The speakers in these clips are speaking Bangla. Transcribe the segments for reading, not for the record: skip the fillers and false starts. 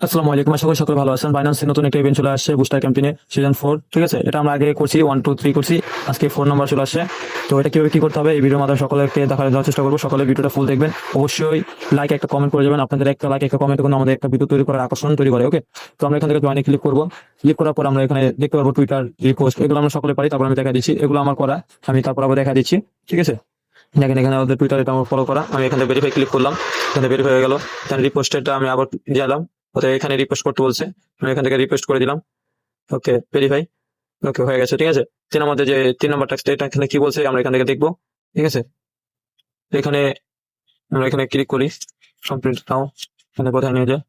আসসালামু আলাইকুম, আশা করি সকলে ভালো আছেন। বাইন্যান্সের নতুন একটা ইভেন্ট চলে আসছে, বুস্টার ক্যাম্পেইনে সিজন 4। ঠিক আছে, এটা আমরা আগে করছি 1 2 3 করছি, আজকে 4 নাম্বার চলে আসছে। তো এটা কিভাবে কি করতে হবে এই ভিডিওর মাধ্যমে সকলকে দেওয়ার চেষ্টা করবো। সকলে ভিডিওটা ফুল দেখবেন, অবশ্যই লাইক একটা কমেন্ট করে যাবেন। আপনাদের একটা লাইক একটা কমেন্ট কিন্তু আমাদের একটা ভিডিও তৈরি করার আকর্ষণ তৈরি করে। ওকে, তো আমরা এখান থেকে জয়েনে ক্লিক করবো। ক্লিক করার পর আমরা এখানে দেখতে পারবো টুইটার রিপোস্ট, এগুলো আমরা সকলে পারি। তারপর আমি দেখা দিচ্ছি এগুলো আমার করা, আমি তারপর আবার দেখা দিচ্ছি। ঠিক আছে, দেখেন এখানে আমাদের টুইটার এটা আমার ফলো করা, আমি এখানে ভেরিফাই ক্লিক করলাম, এখানে ভেরিফাই হয়ে গেল। রিপোস্টেরটা আমি আবার দিলাম, অর্থাৎ এখানে রিপোস্ট করতে বলছে, আমি এখান থেকে রিকোয়েস্ট করে দিলাম। ওকে, ভেরিফাই। ওকে, হয়ে গেছে। ঠিক আছে, আমাদের যে 3 নম্বর ট্যাক্সটা, এটা এখানে কি বলছে আমরা এখান থেকে দেখবো। ঠিক আছে, এখানে আমরা এখানে ক্লিক করি, কমপ্লিট নাও, এখানে কোথায় নিয়ে যায়,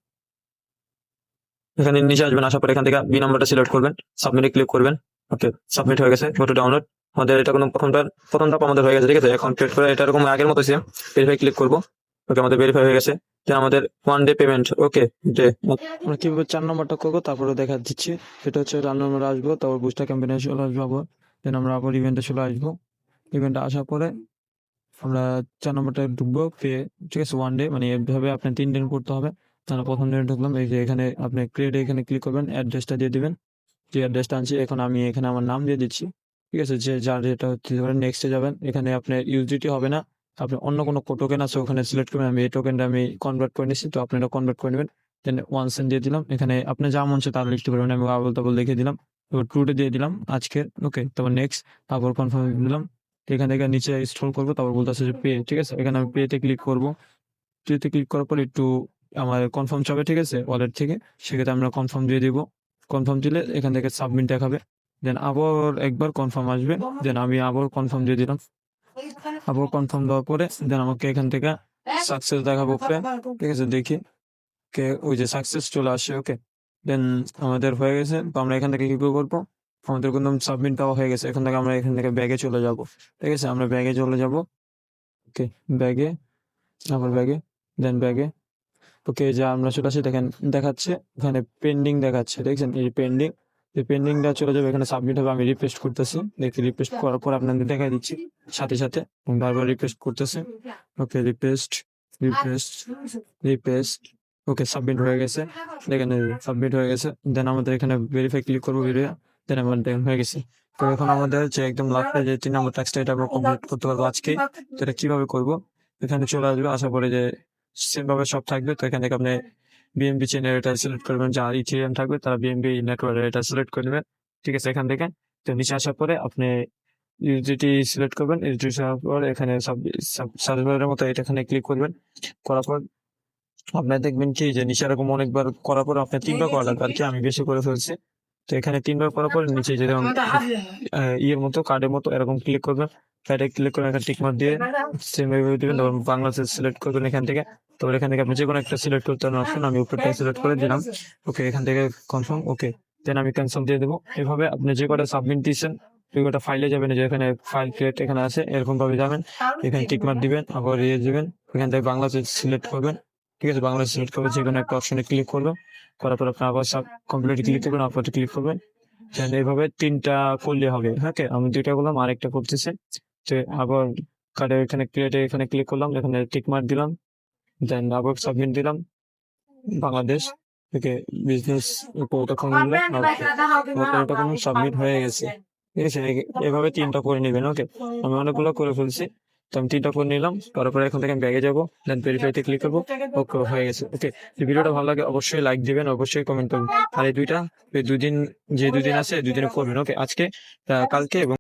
এখানে নিচে আসবেন। আসার পর এখান থেকে বি নাম্বারটা সিলেক্ট করবেন, সাবমিটে ক্লিক করবেন। ওকে, সাবমিট হয়ে গেছে, ফটো ডাউনলোড। আমাদের এটা কোনো প্রথম ধাপ আমাদের হয়ে গেছে। ঠিক আছে, এখন ক্রিয়েট করে এটা এরকম আগের মতো সেম ভেরিফাই ক্লিক করবো। ওকে, আমাদের ভেরিফাই হয়ে গেছে। দেন আমাদের 1 ডে পেমেন্ট। ওকে, ডে আমরা কিভাবে 4 নম্বরটা করবো তারপরে দেখা দিচ্ছি। সেটা হচ্ছে রান নম্বর আসবো, তারপর বুস্টার ক্যাম্পেইনে চলে আসবো আবার। দেন আমরা আবার ইভেন্টে চলে আসবো। ইভেন্টে আসার পরে আমরা 4 নম্বরটা ঢুকবো পে। ঠিক আছে, 1 ডে মানে এভাবে আপনার 3 দিন করতে হবে। তাহলে প্রথম দিনে ঢুকলাম, এই যে এখানে আপনি ক্রিয়েট, এখানে ক্লিক করবেন, অ্যাড্রেসটা দিয়ে দিবেন। যে অ্যাড্রেসটা আনছি এখন আমি এখানে আমার নাম দিয়ে দিচ্ছি। ঠিক আছে, যে যার যেটা হচ্ছে ধরেন নেক্সটে যাবেন, এখানে আপনার ইউজিটি হবে না, আপনি অন্য কোনো টোকেন আছে ওখানে সিলেক্ট করবেন। আমি এই টোকেনটা আমি কনভার্ট করে নিচ্ছি, তো আপনারা কনভার্ট করে নেবেন। দেন 1 সেন্ট দিয়ে দিলাম, এখানে আপনি যা মন চায় তা লিখতে পারবেন, আমি আবল তাবল লিখে দিলাম। এবার ট্রুটে দিয়ে দিলাম আজকে। ওকে, তারপর নেক্সট, তারপর কনফার্ম দিলাম। এখান থেকে নিচে স্ক্রল করবো, তারপর বলতেছে যে পে। ঠিক আছে, এখানে আমি পেতে ক্লিক করবো। পেতে ক্লিক করার পর একটু আমার কনফার্ম চাবে। ঠিক আছে, ওয়ালেট থেকে, সেক্ষেত্রে আমরা কনফার্ম দিয়ে দিব। কনফার্ম দিলে এখান থেকে সাবমিট দেখাবে। দেন আবার একবার কনফার্ম আসবে, দেন আমি আবার কনফার্ম দিয়ে দিলাম। আবার কনফার্ম দেওয়ার পরে দেন আমাকে এখান থেকে সাকসেস দেখাবো উপরে। ঠিক আছে, দেখি কে ওই যে সাকসেস চলে আসে। ওকে, দেন আমাদের হয়ে গেছে। তো আমরা এখান থেকে কি করবো, আমাদের কিন্তু সাবমিট দেওয়া হয়ে গেছে। এখান থেকে আমরা এখান থেকে ব্যাগে চলে যাব। ঠিক আছে, আমরা ব্যাগে চলে যাব। ওকে, ব্যাগে, আবার ব্যাগে, দেন ব্যাগে। ওকে, যা আমরা চলে আসি, দেখেন দেখাচ্ছে এখানে পেন্ডিং দেখাচ্ছে। দেখছেন এই পেন্ডিং, এই পেন্ডিংটা চলে যাবে, এখানে সাবমিট হবে। আমি রিফ্রেশ করতেছি, দেখি রিফ্রেশ করার পর আপনাদের দেখাই দিচ্ছি সাথে সাথে। বারবার রিফ্রেশ করতেছে। ওকে, রিফ্রেশ রিফ্রেশ। ওকে, সাবমিট হয়ে গেছে। দেখেন সাবমিট হয়ে গেছে। দেন আমাদের এখানে ভেরিফাই ক্লিক করবো, ভিডিও। দেন আমার দেখেন হয়ে গেছে। তো এখন আমাদের যে একদম লাস্টে যে 3 নম্বর টাস্কটা, এটা আমরা কমপ্লিট করতে পারবো আজকে। তো এটা কিভাবে করবো, এখানে চলে আসবে, আশা করি যে সেম ভাবে সব থাকবে। তো এখান থেকে আপনি বিএনবি চেনের এটা সিলেক্ট করবেন, যার ইথিরিয়াম থাকবে তারা বিএনবি নেটওয়ার্ক এটা সিলেক্ট করে নেবেন। ঠিক আছে, এখান থেকে তো নিচে আসার পরে আপনি ইউজিটি সিলেক্ট করবেন। ইউজিটি আসার পর এখানে সার্ভারের মতো এটা এখানে ক্লিক করবেন। করার পর আপনার দেখবেন কি যে নিচে এরকম অনেকবার করার পর আপনার 3বার করা লাগবে আর কি, আমি বেশি করে ফেলছি। তো এখানে 3বার করার পর নিচে যেরকম ইয়ের মতো কার্ডের মতো এরকম ক্লিক করবেন। কার্ডে ক্লিক করে একটা টিক মার্ক দিয়ে সেম ভাবে দিবেন। তারপর বাংলাদেশ সিলেক্ট করবেন এখান থেকে। তারপর এখান থেকে আপনি যে কোনো একটা সিলেক্ট করতে পারেন অপশন, আমি উপরটা সিলেক্ট করে দিলাম। ওকে, এখান থেকে কনফার্ম। ওকে, দেন আমি ক্যান্সেল দিয়ে দেবো। এভাবে আপনি যে কটা সাবমিট দিয়েছেন ওই কটা ফাইলে যাবেন, যে এখানে ফাইল ক্রিয়েট এখানে আছে, এরকম ভাবে যাবেন, এখানে টিক মার্ক দিবেন, আবার ইয়ে দিবেন, এখান থেকে বাংলাদেশ সিলেক্ট করবেন। ঠিক আছে, বাংলাদেশ সিলেক্ট করবে, যে কোনো একটা অপশনে ক্লিক করবেন। করার পর আপনি আবার সব কমপ্লিট ক্লিক করবেন, আপলোডে ক্লিক করবেন। তাহলে এইভাবে 3টা করলে হবে। ওকে, আমি 2টা করলাম, আরেকটা করতেছি। যে আবার কার্ডে এখানে ক্রিয়েটে এখানে ক্লিক করলাম, এখানে টিক মার্ক দিলাম, দেন আবার সাবমিট দিলাম। বাংলাদেশ থেকে বিজনেস ওটা সাবমিট হয়ে গেছে। ঠিক আছে, এভাবে 3টা করে নেবেন। ওকে, আমি অনেকগুলো করে ফেলছি, তো আমি 3টা করে নিলাম। তারপরে এখন থেকে আমি ব্যাগে যাবো, দেন ভেরিফাইতে ক্লিক করবো। ওকে, হয়ে গেছে। ওকে, ভিডিওটা ভালো লাগে অবশ্যই লাইক দিবেন, অবশ্যই কমেন্ট করবেন। আর এই 2দিন, যে 2দিন আছে 2দিনে করবেন। ওকে, আজকে কালকে এবং